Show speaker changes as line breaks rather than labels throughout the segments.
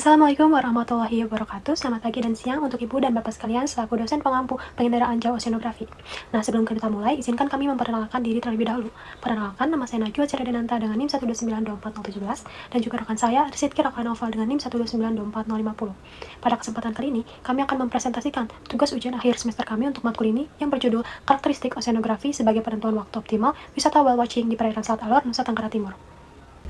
Assalamualaikum warahmatullahi wabarakatuh. Selamat pagi dan siang untuk Ibu dan Bapak sekalian selaku dosen pengampu pengendaraan jauh oceanografi. Nah, sebelum kita mulai, izinkan kami memperkenalkan diri terlebih dahulu. Perkenalkan, nama saya Najwa Ciradinanta dengan NIM 1292417 dan juga rekan saya Rizky Rakanoval dengan NIM 1292450. Pada kesempatan kali ini, kami akan mempresentasikan tugas ujian akhir semester kami untuk matkul ini yang berjudul Karakteristik Oceanografi sebagai penentuan waktu optimal wisata whale watching di perairan Selat Alor, Nusa Tenggara Timur.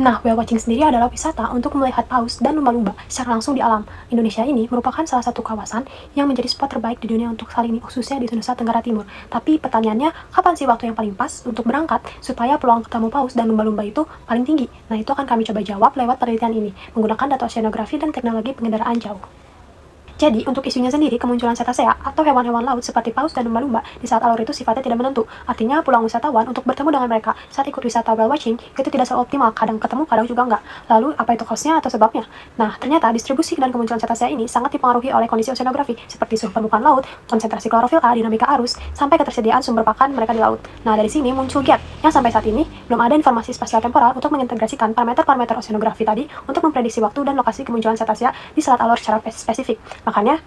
Nah, whale watching sendiri adalah wisata untuk melihat paus dan lumba-lumba secara langsung di alam. Indonesia ini merupakan salah satu kawasan yang menjadi spot terbaik di dunia untuk hal ini, khususnya di Nusa Tenggara Timur. Tapi pertanyaannya, kapan sih waktu yang paling pas untuk berangkat supaya peluang ketemu paus dan lumba-lumba itu paling tinggi? Nah, itu akan kami coba jawab lewat penelitian ini, menggunakan data oceanografi dan teknologi pengendaraan jauh. Jadi, untuk isunya sendiri, kemunculan cetacea atau hewan-hewan laut seperti paus dan lumba-lumba di saat alur itu sifatnya tidak menentu. Artinya, peluang wisatawan untuk bertemu dengan mereka saat ikut wisata whale watching itu tidak selalu optimal. Kadang ketemu, kadang juga enggak. Lalu, apa itu cause-nya atau sebabnya? Nah, ternyata distribusi dan kemunculan cetacea ini sangat dipengaruhi oleh kondisi oceanografi seperti suhu permukaan laut, konsentrasi klorofil A, dinamika arus, sampai ketersediaan sumber pakan mereka di laut. Nah, dari sini muncul gap yang sampai saat ini belum ada informasi spasial temporal untuk mengintegrasikan parameter-parameter oceanografi tadi untuk memprediksi waktu dan lokasi kemunculan cetacea di selat alur secara spesifik. Makanya,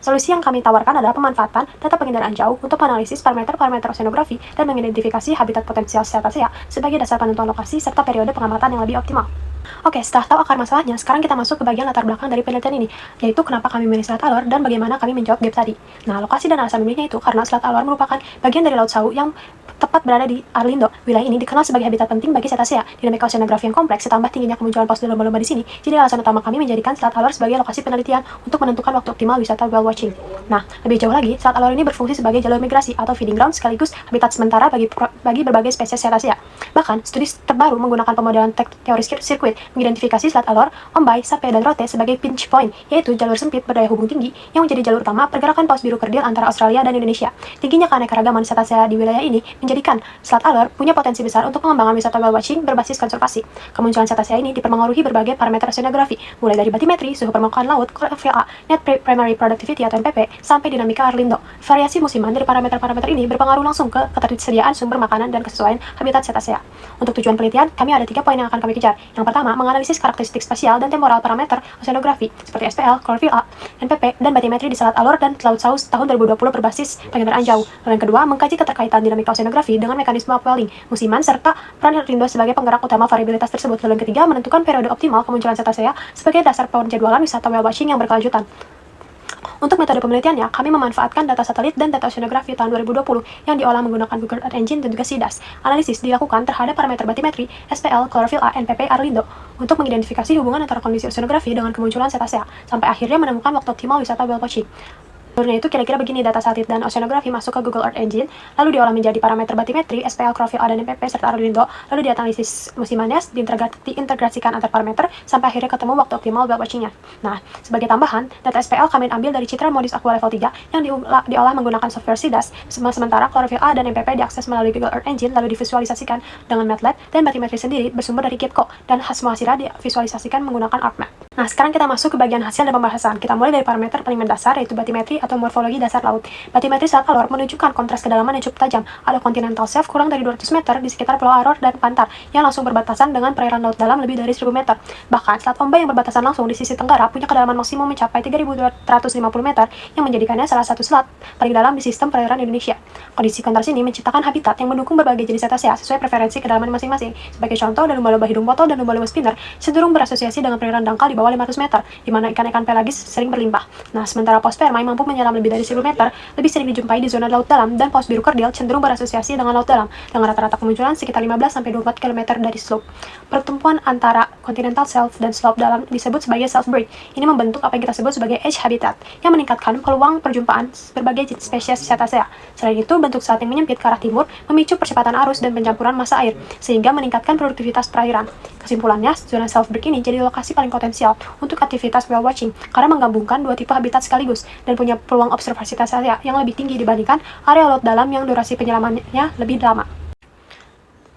solusi yang kami tawarkan adalah pemanfaatan data pengendaraan jauh untuk menganalisis parameter-parameter oceanografi dan mengidentifikasi habitat potensial cetacea sebagai dasar penentuan lokasi serta periode pengamatan yang lebih optimal. Oke, setelah tahu akar masalahnya, sekarang kita masuk ke bagian latar belakang dari penelitian ini, yaitu kenapa kami memilih Selat Alor dan bagaimana kami menjawab gap tadi. Nah, lokasi dan alasan memilihnya itu karena Selat Alor merupakan bagian dari Laut Sau yang tepat berada di Arlindo. Wilayah ini dikenal sebagai habitat penting bagi cetacea. Dinamika oceanografi yang kompleks ditambah tingginya kemunculan paus dan lumba-lumba di sini, jadi alasan utama kami menjadikan Selat Alor sebagai lokasi penelitian untuk menentukan waktu optimal wisata whale watching. Nah, lebih jauh lagi, Selat Alor ini berfungsi sebagai jalur migrasi atau feeding ground sekaligus habitat sementara bagi berbagai spesies cetacea. Bahkan, studi terbaru menggunakan pemodelan teori sirkuit mengidentifikasi Selat Alor, Ombai, Sape, dan Rote sebagai pinch point, yaitu jalur sempit berdaya hubung tinggi yang menjadi jalur utama pergerakan paus biru kerdil antara Australia dan Indonesia. Tingginya keanekaragaman cetacea di wilayah ini menjadikan Selat Alor punya potensi besar untuk pengembangan wisata whale watching berbasis konservasi. Kemunculan cetacea ini dipengaruhi berbagai parameter oceanografi, mulai dari batimetri, suhu permukaan laut, klorofil A, net primary productivity atau NPP, sampai dinamika Arlindo. Variasi musiman dari parameter-parameter ini berpengaruh langsung ke ketersediaan sumber makanan dan kesesuaian habitat cetacea. Untuk tujuan penelitian, kami ada 3 poin yang akan kami kejar. Yang pertama, menganalisis karakteristik spasial dan temporal parameter oceanografi seperti SPL, klorofil A, NPP, dan batimetri di Selat Alor dan Laut Sau tahun 2020 berbasis pengendaraan jauh. Lalu yang kedua, mengkaji keterkaitan dinamika oceanografi dengan mekanisme upwelling, musiman, serta peran Arlindo sebagai penggerak utama variabilitas tersebut. Lalu yang ketiga, menentukan periode optimal kemunculan cetacea sebagai dasar penjadwalan wisata whale watching yang berkelanjutan. Untuk metode penelitiannya, kami memanfaatkan data satelit dan data oceanografi tahun 2020 yang diolah menggunakan Google Earth Engine dan juga SIDAS. Analisis dilakukan terhadap parameter batimetri, SPL, klorofil A, NPP, Arlindo untuk mengidentifikasi hubungan antara kondisi oceanografi dengan kemunculan cetacea, sampai akhirnya menemukan waktu optimal wisata whale watching. Jalurnya itu kira-kira begini, data satelit dan oceanografi masuk ke Google Earth Engine, lalu diolah menjadi parameter batimetri, SPL, klorofil A, dan NPP, serta Arlindo, lalu dianalisis musimannya, diintegrasikan antar parameter, sampai akhirnya ketemu waktu optimal whale watchingnya. Nah, sebagai tambahan, data SPL kami ambil dari citra modis aqua level 3 yang diolah menggunakan software SIDAS, sementara klorofil A dan NPP diakses melalui Google Earth Engine, lalu divisualisasikan dengan MATLAB, dan batimetri sendiri bersumber dari Gapco, dan semua hasilnya divisualisasikan menggunakan ArcMap. Nah, sekarang kita masuk ke bagian hasil dan pembahasan. Kita mulai dari parameter paling mendasar, yaitu batimetri atau morfologi dasar laut. Batimetri Selat Alor menunjukkan kontras kedalaman yang cukup tajam. Ada continental shelf kurang dari 200 meter di sekitar Pulau Aror dan Pantar, yang langsung berbatasan dengan perairan laut dalam lebih dari 1000 meter. Bahkan, Selat Ombai yang berbatasan langsung di sisi tenggara punya kedalaman maksimum mencapai 3250 meter, yang menjadikannya salah satu selat paling dalam di sistem perairan Indonesia. Kondisi kontras ini menciptakan habitat yang mendukung berbagai jenis cetacea sesuai preferensi kedalaman masing-masing. Sebagai contoh, dan lumba-lumba hidung botol dan lumba-lumba spinner cenderung berasosiasi dengan perairan dangkal di bawah 500 meter, di mana ikan-ikan pelagis sering berlimpah. Nah, sementara paus sperma yang mampu menyelam lebih dari 1000 meter lebih sering dijumpai di zona laut dalam, dan paus biru kerdil cenderung berasosiasi dengan laut dalam, dengan rata-rata kemunculan sekitar 15-24 km dari slope. Pertemuan antara continental shelf dan slope dalam disebut sebagai shelf break. Ini membentuk apa yang kita sebut sebagai edge habitat, yang meningkatkan peluang perjumpaan berbagai spesies cetacea. Selain itu, bentuk selat yang menyempit ke arah timur memicu percepatan arus dan pencampuran massa air, sehingga meningkatkan produktivitas perairan. Kesimpulannya, zona shelf break ini jadi lokasi paling potensial untuk aktivitas whale watching karena menggabungkan 2 tipe habitat sekaligus dan punya peluang observasi cetacea yang lebih tinggi dibandingkan area laut dalam yang durasi penyelamannya lebih lama.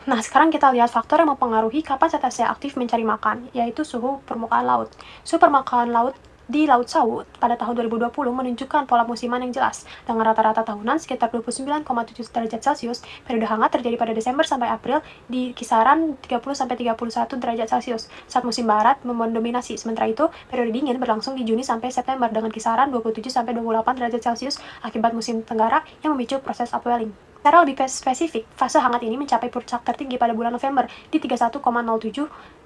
Nah, sekarang kita lihat faktor yang mempengaruhi kapan cetacea aktif mencari makan, yaitu suhu permukaan laut. Suhu permukaan laut di Laut Sawu pada tahun 2020 menunjukkan pola musiman yang jelas, dengan rata-rata tahunan sekitar 29,7 derajat Celcius. Periode hangat terjadi pada Desember sampai April di kisaran 30-31 derajat Celcius, saat musim barat mendominasi. Sementara itu, periode dingin berlangsung di Juni sampai September dengan kisaran 27-28 derajat Celcius akibat musim tenggara yang memicu proses upwelling. Secara lebih spesifik, fase hangat ini mencapai puncak tertinggi pada bulan November di 31,07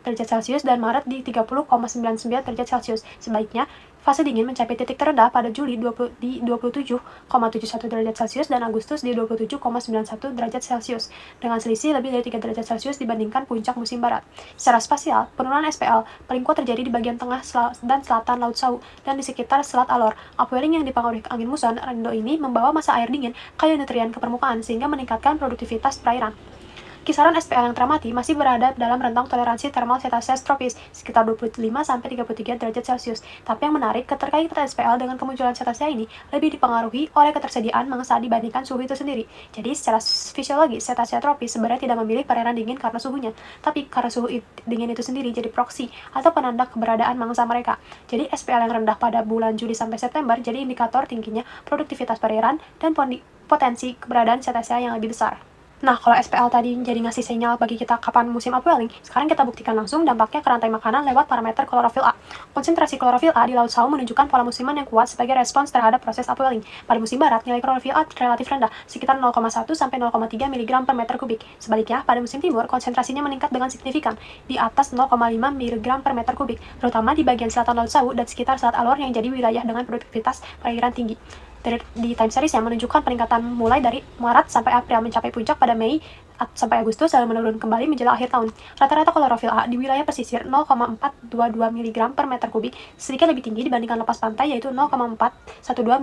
derajat Celcius dan Maret di 30,99 derajat Celcius. Sebaliknya, fase dingin mencapai titik terendah pada Juli di 27,71 derajat Celcius dan Agustus di 27,91 derajat Celcius, dengan selisih lebih dari 3 derajat Celcius dibandingkan puncak musim barat. Secara spasial, penurunan SPL paling kuat terjadi di bagian tengah dan selatan Laut Sawu dan di sekitar Selat Alor. Upwelling yang dipengaruhi angin muson Arlindo ini membawa massa air dingin kaya nutrien ke permukaan sehingga meningkatkan produktivitas perairan. Kisaran SPL yang teramati masih berada dalam rentang toleransi thermal cetaceous tropis sekitar 25-33 derajat Celcius. Tapi yang menarik, keterkaitan SPL dengan kemunculan cetacea ini lebih dipengaruhi oleh ketersediaan mangsa dibandingkan suhu itu sendiri. Jadi secara fisiologis, cetacea tropis sebenarnya tidak memilih perairan dingin karena suhunya, tapi karena suhu dingin itu sendiri jadi proksi atau penanda keberadaan mangsa mereka. Jadi SPL yang rendah pada bulan Juli sampai September jadi indikator tingginya produktivitas perairan dan potensi keberadaan cetacea yang lebih besar. Nah, kalau SPL tadi jadi ngasih sinyal bagi kita kapan musim upwelling, sekarang kita buktikan langsung dampaknya ke rantai makanan lewat parameter klorofil A. Konsentrasi klorofil A di Laut Sawu menunjukkan pola musiman yang kuat sebagai respons terhadap proses upwelling. Pada musim barat, nilai klorofil A relatif rendah, sekitar 0,1 sampai 0,3 mg per meter kubik. Sebaliknya, pada musim timur, konsentrasinya meningkat dengan signifikan, di atas 0,5 mg per meter kubik, terutama di bagian selatan Laut Sawu dan sekitar Selat Alor yang jadi wilayah dengan produktivitas perairan tinggi. Di time series yang menunjukkan peningkatan mulai dari Maret sampai April mencapai puncak pada Mei sampai Agustus lalu menurun kembali menjelang akhir tahun. Rata-rata klorofil A di wilayah pesisir 0,422 mg per meter kubik, sedikit lebih tinggi dibandingkan lepas pantai yaitu 0,412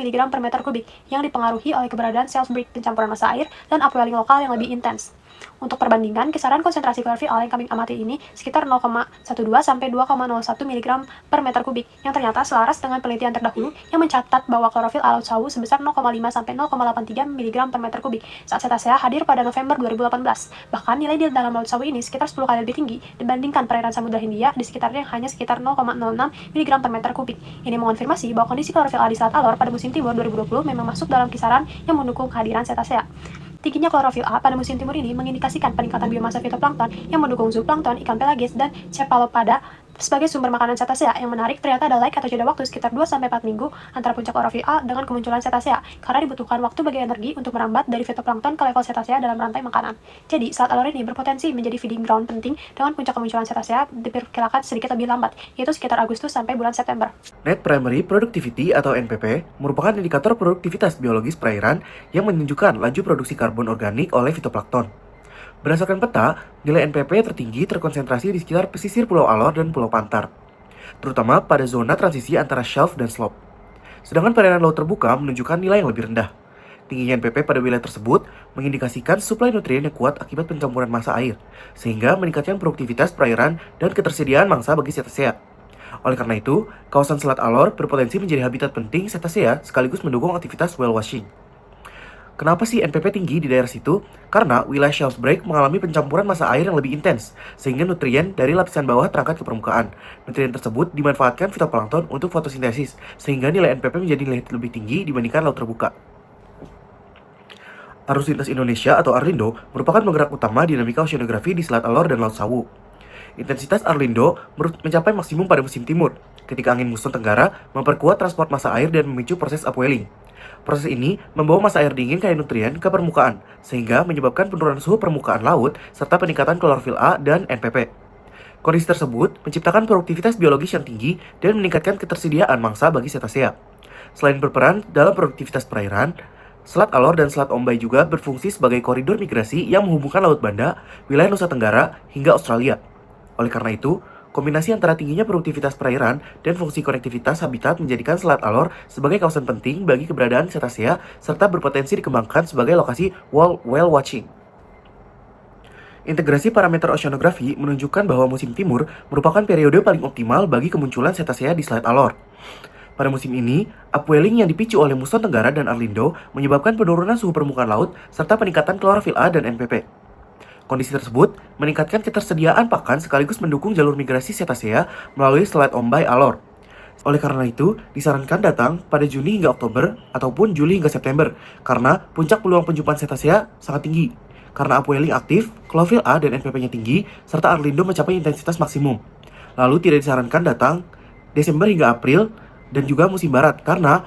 mg per meter kubik yang dipengaruhi oleh keberadaan self break pencampuran massa air dan upwelling lokal yang lebih intens. Untuk perbandingan, kisaran konsentrasi klorofil A yang kami amati ini sekitar 0,12 sampai 2,01 mg per meter kubik, yang ternyata selaras dengan penelitian terdahulu yang mencatat bahwa klorofil A Laut Sawu sebesar 0,5 sampai 0,83 mg per meter kubik saat cetacea hadir pada November 2018. Bahkan nilai di dalam Laut Sawu ini sekitar 10 kali lebih tinggi dibandingkan perairan Samudra Hindia di sekitarnya yang hanya sekitar 0,06 mg per meter kubik. Ini mengonfirmasi bahwa kondisi klorofil A di Selat Alor pada musim timur 2020 memang masuk dalam kisaran yang mendukung kehadiran cetacea. Tingginya klorofil A pada musim timur ini mengindikasikan peningkatan biomasa fitoplankton yang mendukung zooplankton, ikan pelagis, dan cephalopoda sebagai sumber makanan cetacea. Yang menarik, ternyata ada lag atau jeda waktu sekitar 2-4 minggu antara puncak klorofil A dengan kemunculan cetacea, karena dibutuhkan waktu bagi energi untuk merambat dari fitoplankton ke level cetacea dalam rantai makanan. Jadi, Selat Alor ini berpotensi menjadi feeding ground penting dengan puncak kemunculan cetacea diperkirakan sedikit lebih lambat, yaitu sekitar Agustus sampai bulan September.
Net Primary Productivity atau NPP merupakan indikator produktivitas biologis perairan yang menunjukkan laju produksi karbon organik oleh fitoplankton. Berdasarkan peta, nilai NPP tertinggi terkonsentrasi di sekitar pesisir Pulau Alor dan Pulau Pantar, terutama pada zona transisi antara shelf dan slope. Sedangkan perairan laut terbuka menunjukkan nilai yang lebih rendah. Tingginya NPP pada wilayah tersebut mengindikasikan suplai nutrien yang kuat akibat pencampuran massa air, sehingga meningkatkan produktivitas perairan dan ketersediaan mangsa bagi cetacea. Oleh karena itu, kawasan Selat Alor berpotensi menjadi habitat penting cetacea sekaligus mendukung aktivitas whale watching. Kenapa sih NPP tinggi di daerah situ? Karena wilayah shelf break mengalami pencampuran massa air yang lebih intens, sehingga nutrien dari lapisan bawah terangkat ke permukaan. Nutrien tersebut dimanfaatkan fitoplankton untuk fotosintesis, sehingga nilai NPP menjadi lebih tinggi dibandingkan laut terbuka. Arus lintas Indonesia atau Arlindo merupakan penggerak utama dinamika oceanografi di Selat Alor dan Laut Sawu. Intensitas Arlindo mencapai maksimum pada musim timur, ketika angin muson tenggara memperkuat transport massa air dan memicu proses upwelling. Proses ini membawa massa air dingin kaya nutrien ke permukaan, sehingga menyebabkan penurunan suhu permukaan laut serta peningkatan klorofil A dan NPP. Kondisi tersebut menciptakan produktivitas biologis yang tinggi dan meningkatkan ketersediaan mangsa bagi cetacea. Selain berperan dalam produktivitas perairan, Selat Alor dan Selat Ombai juga berfungsi sebagai koridor migrasi yang menghubungkan Laut Banda, wilayah Nusa Tenggara, hingga Australia. Oleh karena itu, kombinasi antara tingginya produktivitas perairan dan fungsi konektivitas habitat menjadikan Selat Alor sebagai kawasan penting bagi keberadaan cetacea serta berpotensi dikembangkan sebagai lokasi whale watching. Integrasi parameter oceanografi menunjukkan bahwa musim timur merupakan periode paling optimal bagi kemunculan cetacea di Selat Alor. Pada musim ini, upwelling yang dipicu oleh muson tenggara dan Arlindo menyebabkan penurunan suhu permukaan laut serta peningkatan klorofil A dan NPP. Kondisi tersebut meningkatkan ketersediaan pakan sekaligus mendukung jalur migrasi cetacea melalui Selat Ombai Alor. Oleh karena itu, disarankan datang pada Juni hingga Oktober ataupun Juli hingga September karena puncak peluang penjumpaan cetacea sangat tinggi. Karena upwelling aktif, klorofil A dan NPP-nya tinggi, serta Arlindo mencapai intensitas maksimum. Lalu tidak disarankan datang Desember hingga April dan juga musim barat karena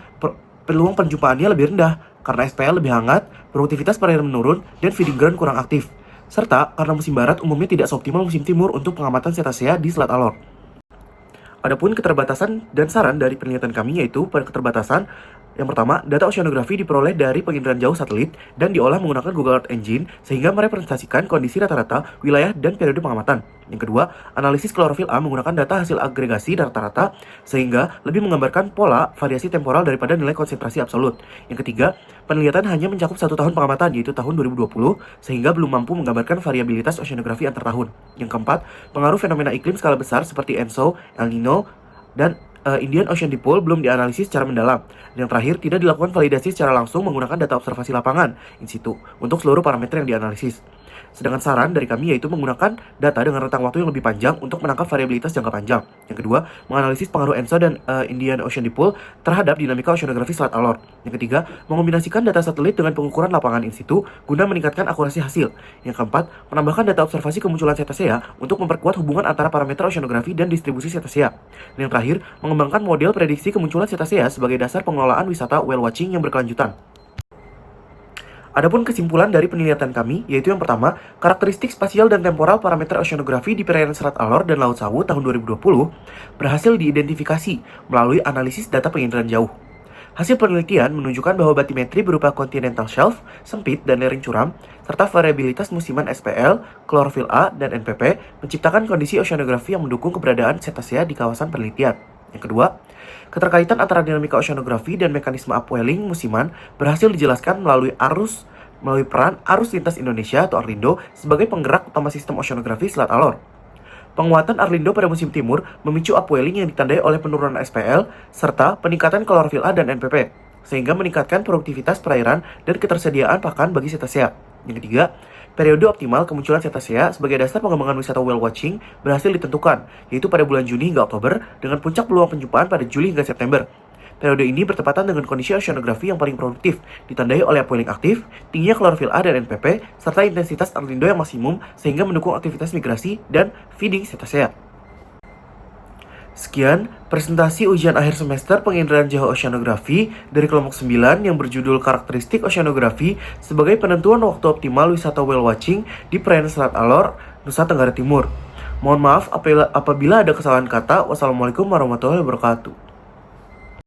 peluang penjumpaannya lebih rendah karena SPL lebih hangat, produktivitas perairan menurun, dan feeding ground kurang aktif. Serta karena musim barat umumnya tidak seoptimal musim timur untuk pengamatan cetacea di Selat Alor. Adapun keterbatasan dan saran dari penelitian kami yaitu pada keterbatasan yang pertama, data oceanografi diperoleh dari penginderaan jauh satelit dan diolah menggunakan Google Earth Engine sehingga merepresentasikan kondisi rata-rata wilayah dan periode pengamatan. Yang kedua, analisis klorofil A menggunakan data hasil agregasi rata-rata sehingga lebih menggambarkan pola variasi temporal daripada nilai konsentrasi absolut. Yang ketiga, penelitian hanya mencakup 1 tahun pengamatan yaitu tahun 2020 sehingga belum mampu menggambarkan variabilitas oceanografi antar tahun. Yang keempat, pengaruh fenomena iklim skala besar seperti ENSO, El Nino, dan Indian Ocean Dipole belum dianalisis secara mendalam. Dan yang terakhir, tidak dilakukan validasi secara langsung menggunakan data observasi lapangan in situ untuk seluruh parameter yang dianalisis. Sedangkan saran dari kami yaitu menggunakan data dengan rentang waktu yang lebih panjang untuk menangkap variabilitas jangka panjang. Yang kedua, menganalisis pengaruh ENSO dan Indian Ocean Dipole terhadap dinamika oceanografi Selat Alor. Yang ketiga, mengombinasikan data satelit dengan pengukuran lapangan in situ guna meningkatkan akurasi hasil. Yang keempat, menambahkan data observasi kemunculan cetacea untuk memperkuat hubungan antara parameter oceanografi dan distribusi cetacea. Dan yang terakhir, mengembangkan model prediksi kemunculan cetacea sebagai dasar pengelolaan wisata whale watching yang berkelanjutan. Adapun kesimpulan dari penelitian kami, yaitu yang pertama, karakteristik spasial dan temporal parameter oceanografi di perairan Selat Alor dan Laut Sawu tahun 2020 berhasil diidentifikasi melalui analisis data penginderaan jauh. Hasil penelitian menunjukkan bahwa batimetri berupa continental shelf, sempit, dan lereng curam, serta variabilitas musiman SPL, klorofil A, dan NPP menciptakan kondisi oceanografi yang mendukung keberadaan cetacea di kawasan penelitian. Yang kedua, keterkaitan antara dinamika oceanografi dan mekanisme upwelling musiman berhasil dijelaskan melalui peran arus lintas Indonesia atau Arlindo sebagai penggerak utama sistem oceanografi Selat Alor. Penguatan Arlindo pada musim timur memicu upwelling yang ditandai oleh penurunan SPL serta peningkatan klorofil A dan NPP, sehingga meningkatkan produktivitas perairan dan ketersediaan pakan bagi cetacea. Yang ketiga, periode optimal kemunculan cetacea sebagai dasar pengembangan wisata whale watching berhasil ditentukan, yaitu pada bulan Juni hingga Oktober dengan puncak peluang penjumpaan pada Juli hingga September. Periode ini bertepatan dengan kondisi oceanografi yang paling produktif, ditandai oleh upwelling aktif, tingginya klorofil A dan NPP, serta intensitas Arlindo yang maksimum sehingga mendukung aktivitas migrasi dan feeding cetacea. Sekian presentasi ujian akhir semester penginderaan jauh oceanografi dari kelompok 9 yang berjudul karakteristik oceanografi sebagai penentuan waktu optimal wisata whale watching di perairan Selat Alor, Nusa Tenggara Timur. Mohon maaf apabila ada kesalahan kata. Wassalamualaikum warahmatullahi wabarakatuh.